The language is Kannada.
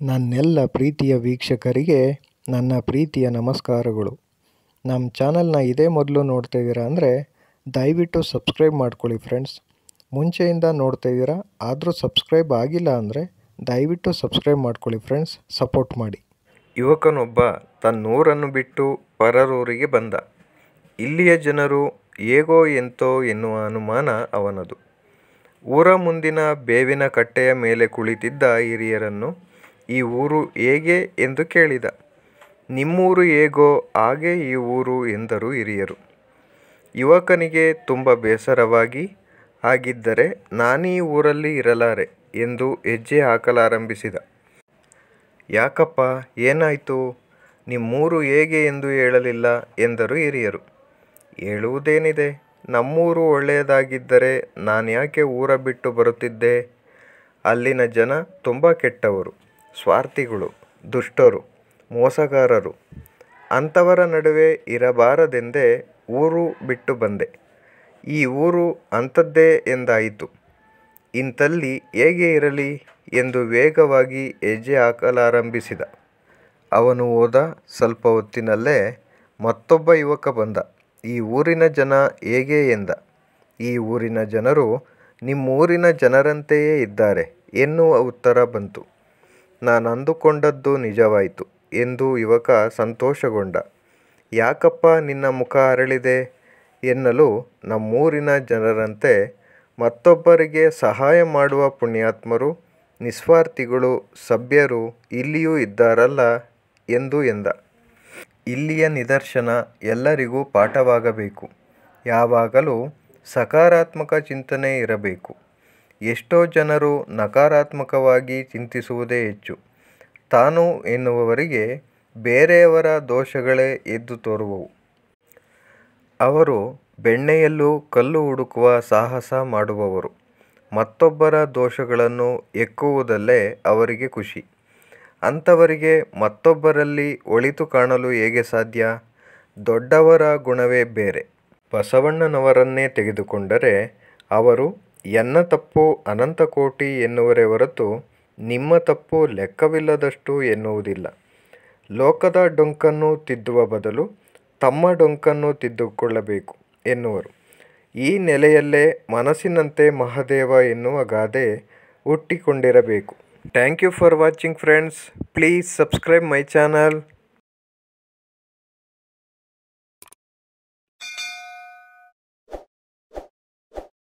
ನನ್ನೆಲ್ಲ ಪ್ರೀತಿಯ ವೀಕ್ಷಕರಿಗೆ ನನ್ನ ಪ್ರೀತಿಯ ನಮಸ್ಕಾರಗಳು. ನಮ್ಮ ಚಾನಲ್ನ ಇದೇ ಮೊದಲು ನೋಡ್ತಾ ಇದ್ದೀರಾ ಅಂದರೆ ದಯವಿಟ್ಟು ಸಬ್ಸ್ಕ್ರೈಬ್ ಮಾಡ್ಕೊಳ್ಳಿ ಫ್ರೆಂಡ್ಸ್. ಮುಂಚೆಯಿಂದ ನೋಡ್ತಾ ಇದ್ದೀರಾ ಆದರೂ ಸಬ್ಸ್ಕ್ರೈಬ್ ಆಗಿಲ್ಲ ಅಂದರೆ ದಯವಿಟ್ಟು ಸಬ್ಸ್ಕ್ರೈಬ್ ಮಾಡ್ಕೊಳ್ಳಿ ಫ್ರೆಂಡ್ಸ್, ಸಪೋರ್ಟ್ ಮಾಡಿ. ಯುವಕನೊಬ್ಬ ತನ್ನೂರನ್ನು ಬಿಟ್ಟು ಪರರೂರಿಗೆ ಬಂದ. ಇಲ್ಲಿಯ ಜನರು ಹೇಗೋ ಎಂತೋ ಎನ್ನುವ ಅನುಮಾನ ಅವನದು. ಊರ ಮುಂದಿನ ಬೇವಿನ ಕಟ್ಟೆಯ ಮೇಲೆ ಕುಳಿತಿದ್ದ ಹಿರಿಯರನ್ನು ಈ ಊರು ಹೇಗೆ ಎಂದು ಕೇಳಿದ. ನಿಮ್ಮೂರು ಹೇಗೋ ಹಾಗೆ ಈ ಊರು ಎಂದರು ಹಿರಿಯರು. ಯುವಕನಿಗೆ ತುಂಬ ಬೇಸರವಾಗಿ, ಹಾಗಿದ್ದರೆ ನಾನೀ ಊರಲ್ಲಿ ಇರಲಾರೆ ಎಂದು ಹೆಜ್ಜೆ ಹಾಕಲಾರಂಭಿಸಿದ. ಯಾಕಪ್ಪ, ಏನಾಯಿತು? ನಿಮ್ಮೂರು ಹೇಗೆ ಎಂದು ಹೇಳಲಿಲ್ಲ ಎಂದರು ಹಿರಿಯರು. ಹೇಳುವುದೇನಿದೆ, ನಮ್ಮೂರು ಒಳ್ಳೆಯದಾಗಿದ್ದರೆ ನಾನ್ಯಾಕೆ ಊರ ಬಿಟ್ಟು ಬರುತ್ತಿದ್ದೆ? ಅಲ್ಲಿನ ಜನ ತುಂಬ ಕೆಟ್ಟವರು, ಸ್ವಾರ್ಥಿಗಳು, ದುಷ್ಟರು, ಮೋಸಗಾರರು. ಅಂಥವರ ನಡುವೆ ಇರಬಾರದೆಂದೇ ಊರು ಬಿಟ್ಟು ಬಂದೆ. ಈ ಊರು ಅಂಥದ್ದೇ ಎಂದಾಯಿತು. ಇಂಥಲ್ಲಿ ಹೇಗೆ ಇರಲಿ ಎಂದು ವೇಗವಾಗಿ ಹೆಜ್ಜೆ ಹಾಕಲಾರಂಭಿಸಿದ. ಅವನು ಹೋದ ಸ್ವಲ್ಪ ಹೊತ್ತಿನಲ್ಲೇ ಮತ್ತೊಬ್ಬ ಯುವಕ ಬಂದ. ಈ ಊರಿನ ಜನ ಹೇಗೆ ಎಂದ. ಈ ಊರಿನ ಜನರು ನಿಮ್ಮೂರಿನ ಜನರಂತೆಯೇ ಇದ್ದಾರೆ ಎನ್ನುವ ಉತ್ತರ ಬಂತು. ನಾನು ಅಂದುಕೊಂಡದ್ದು ನಿಜವಾಯಿತು ಎಂದು ಯುವಕ ಸಂತೋಷಗೊಂಡ. ಯಾಕಪ್ಪ ನಿನ್ನ ಮುಖ ಅರಳಿದೆ ಎನ್ನಲು, ನಮ್ಮೂರಿನ ಜನರಂತೆ ಮತ್ತೊಬ್ಬರಿಗೆ ಸಹಾಯ ಮಾಡುವ ಪುಣ್ಯಾತ್ಮರು, ನಿಸ್ವಾರ್ಥಿಗಳು, ಸಭ್ಯರು ಇಲ್ಲಿಯೂ ಇದ್ದಾರಲ್ಲ ಎಂದ. ಇಲ್ಲಿಯ ನಿದರ್ಶನ ಎಲ್ಲರಿಗೂ ಪಾಠವಾಗಬೇಕು. ಯಾವಾಗಲೂ ಸಕಾರಾತ್ಮಕ ಚಿಂತನೆ ಇರಬೇಕು. ಎಷ್ಟೋ ಜನರು ನಕಾರಾತ್ಮಕವಾಗಿ ಚಿಂತಿಸುವುದೇ ಹೆಚ್ಚು. ತಾನು ಎನ್ನುವವರಿಗೆ ಬೇರೆಯವರ ದೋಷಗಳೇ ಎದ್ದು ತೋರುವವು. ಅವರು ಬೆಣ್ಣೆಯಲ್ಲೂ ಕಲ್ಲು ಹುಡುಕುವ ಸಾಹಸ ಮಾಡುವವರು. ಮತ್ತೊಬ್ಬರ ದೋಷಗಳನ್ನು ಹೆಕ್ಕುವುದಲ್ಲೇ ಅವರಿಗೆ ಖುಷಿ. ಅಂಥವರಿಗೆ ಮತ್ತೊಬ್ಬರಲ್ಲಿ ಒಳಿತು ಕಾಣಲು ಹೇಗೆ ಸಾಧ್ಯ? ದೊಡ್ಡವರ ಗುಣವೇ ಬೇರೆ. ಬಸವಣ್ಣನವರನ್ನೇ ತೆಗೆದುಕೊಂಡರೆ ಅವರು ಎನ್ನ ತಪ್ಪು ಅನಂತಕೋಟಿ ಎನ್ನುವರೇ ಹೊರತು ನಿಮ್ಮ ತಪ್ಪು ಲೆಕ್ಕವಿಲ್ಲದಷ್ಟು ಎನ್ನುವುದಿಲ್ಲ. ಲೋಕದ ಡೊಂಕನ್ನು ತಿದ್ದುವ ಬದಲು ತಮ್ಮ ಡೊಂಕನ್ನು ತಿದ್ದಿಕೊಳ್ಳಬೇಕು ಎನ್ನುವರು. ಈ ನೆಲೆಯಲ್ಲೇ ಮನಸ್ಸಿನಂತೆ ಮಹಾದೇವ ಎನ್ನುವ ಗಾದೆ ಹುಟ್ಟಿಕೊಂಡಿರಬೇಕು. Thank you for watching friends. Please subscribe my channel.